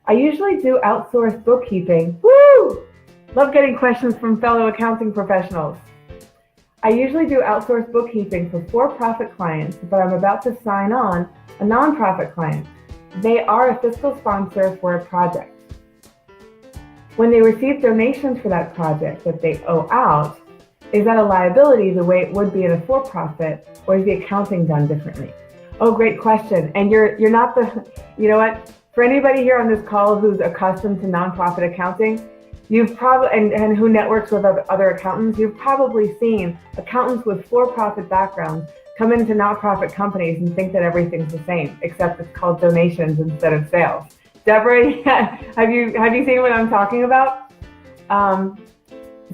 I usually do outsourced bookkeeping. Woo! Love getting questions from fellow accounting professionals. I usually do outsourced bookkeeping for for-profit clients, but I'm about to sign on a nonprofit client. They are a fiscal sponsor for a project. When they receive donations for that project that they owe out, is that a liability the way it would be in a for-profit, or is the accounting done differently? Oh, great question. And you're not you know what? For anybody here on this call who's accustomed to nonprofit accounting, you've probably, and who networks with other accountants, you've probably seen accountants with for-profit backgrounds come into nonprofit companies and think that everything's the same, except it's called donations instead of sales. Deborah, have you seen what I'm talking about?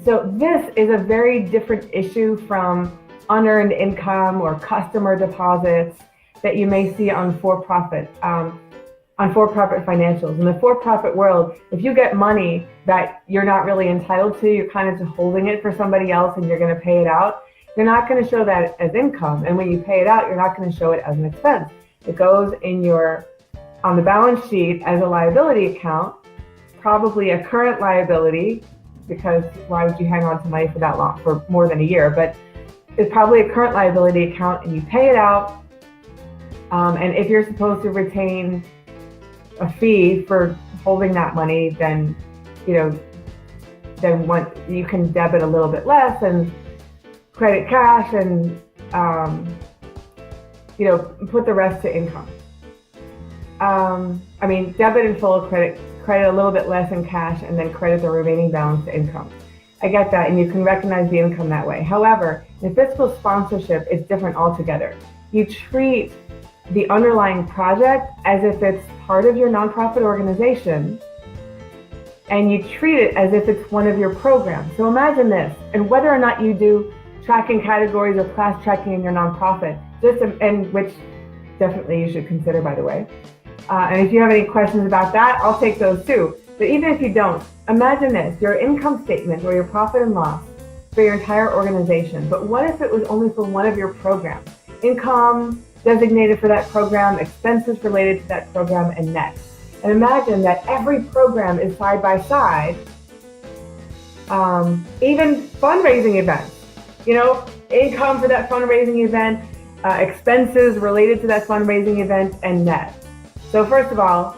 So this is a very different issue from unearned income or customer deposits that you may see on for-profit financials. In the for-profit world, if you get money that you're not really entitled to, you're kind of just holding it for somebody else and you're going to pay it out, you're not going to show that as income. And when you pay it out, you're not going to show it as an expense. It goes on the balance sheet as a liability account, probably a current liability, because why would you hang on to money for that long, for more than a year? But it's probably a current liability account and you pay it out. And if you're supposed to retain a fee for holding that money, then you can debit a little bit less and credit cash and put the rest to income. Debit in full, credit a little bit less in cash, and then credit the remaining balance to income. I get that, and you can recognize the income that way. However, in fiscal sponsorship, it's different altogether. You treat the underlying project as if it's part of your nonprofit organization, and you treat it as if it's one of your programs. So imagine this, and whether or not you do tracking categories or class tracking in your nonprofit, and which definitely you should consider, by the way. And if you have any questions about that, I'll take those too. But even if you don't, imagine this, your income statement or your profit and loss for your entire organization. But what if it was only for one of your programs? Income designated for that program, expenses related to that program, and net. And imagine that every program is side by side, even fundraising events, income for that fundraising event, expenses related to that fundraising event, and net. So first of all,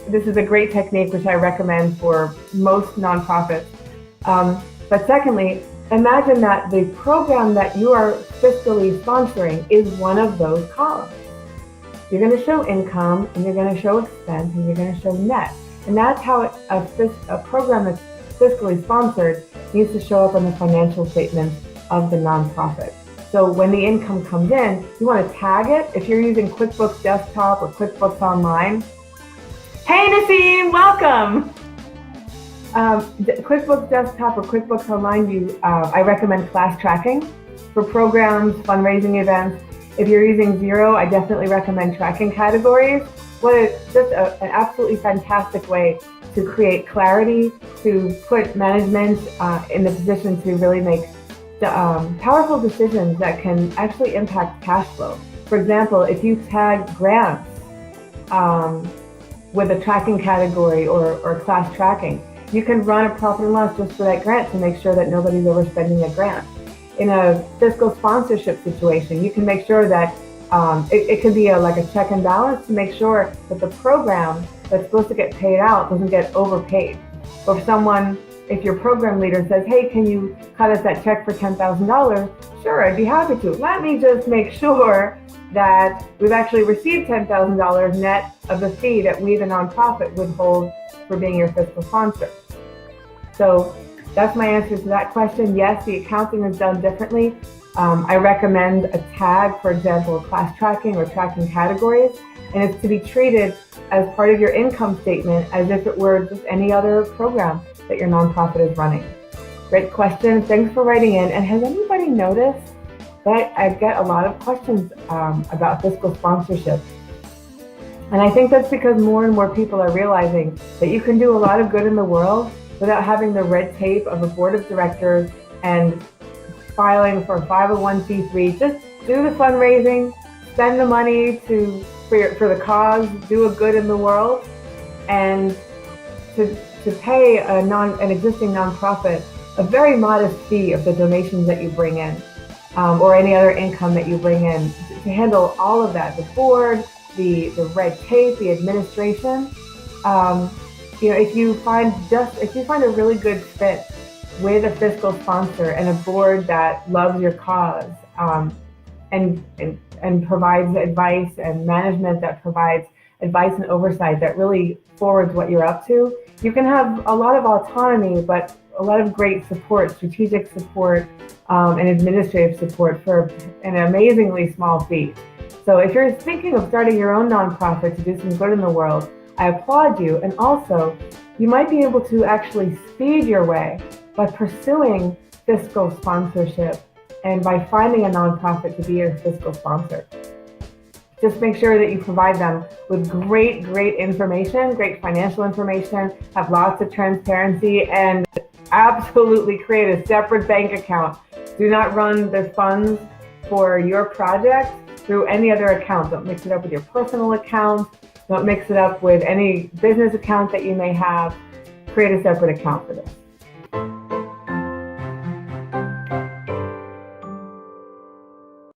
this is a great technique which I recommend for most nonprofits. But secondly, imagine that the program that you are fiscally sponsoring is one of those columns. You're going to show income, and you're going to show expense, and you're going to show net. And that's how a program that's fiscally sponsored needs to show up on the financial statements of the nonprofit. So when the income comes in, you want to tag it. If you're using QuickBooks Desktop or QuickBooks Online, hey Nassim, welcome. QuickBooks Desktop or QuickBooks Online, I recommend class tracking for programs, fundraising events. If you're using Xero, I definitely recommend tracking categories. Just an absolutely fantastic way to create clarity, to put management in the position to really make powerful decisions that can actually impact cash flow. For example, if you tag grants with a tracking category or class tracking, you can run a profit and loss just for that grant to make sure that nobody's overspending a grant. In a fiscal sponsorship situation, you can make sure that it can be like a check and balance to make sure that the program that's supposed to get paid out doesn't get overpaid. Or if your program leader says, hey, can you cut us that check for $10,000? Sure, I'd be happy to. Let me just make sure that we've actually received $10,000 net of the fee that we, the nonprofit, would hold for being your fiscal sponsor. So that's my answer to that question. Yes, the accounting is done differently. I recommend a tag, for example, class tracking or tracking categories, and it's to be treated as part of your income statement as if it were just any other program that your nonprofit is running. Great question. Thanks for writing in. And has anybody noticed that I get a lot of questions about fiscal sponsorship? And I think that's because more and more people are realizing that you can do a lot of good in the world without having the red tape of a board of directors and filing for 501c3. Just do the fundraising, spend the money for the cause, do a good in the world, and to pay an existing nonprofit a very modest fee of the donations that you bring in, or any other income that you bring in, to handle all of that, the board, the red tape, the administration. If you find a really good fit with a fiscal sponsor and a board that loves your cause, and provides advice, and management that provides advice and oversight that really forwards what you're up to, you can have a lot of autonomy, but a lot of great support, strategic support, and administrative support for an amazingly small fee. So if you're thinking of starting your own nonprofit to do some good in the world, I applaud you. And also, you might be able to actually speed your way by pursuing fiscal sponsorship and by finding a nonprofit to be your fiscal sponsor. Just make sure that you provide them with great information, great financial information, have lots of transparency, and absolutely create a separate bank account. Do not run the funds for your project through any other account. Don't mix it up with your personal account. Don't mix it up with any business account that you may have. Create a separate account for this.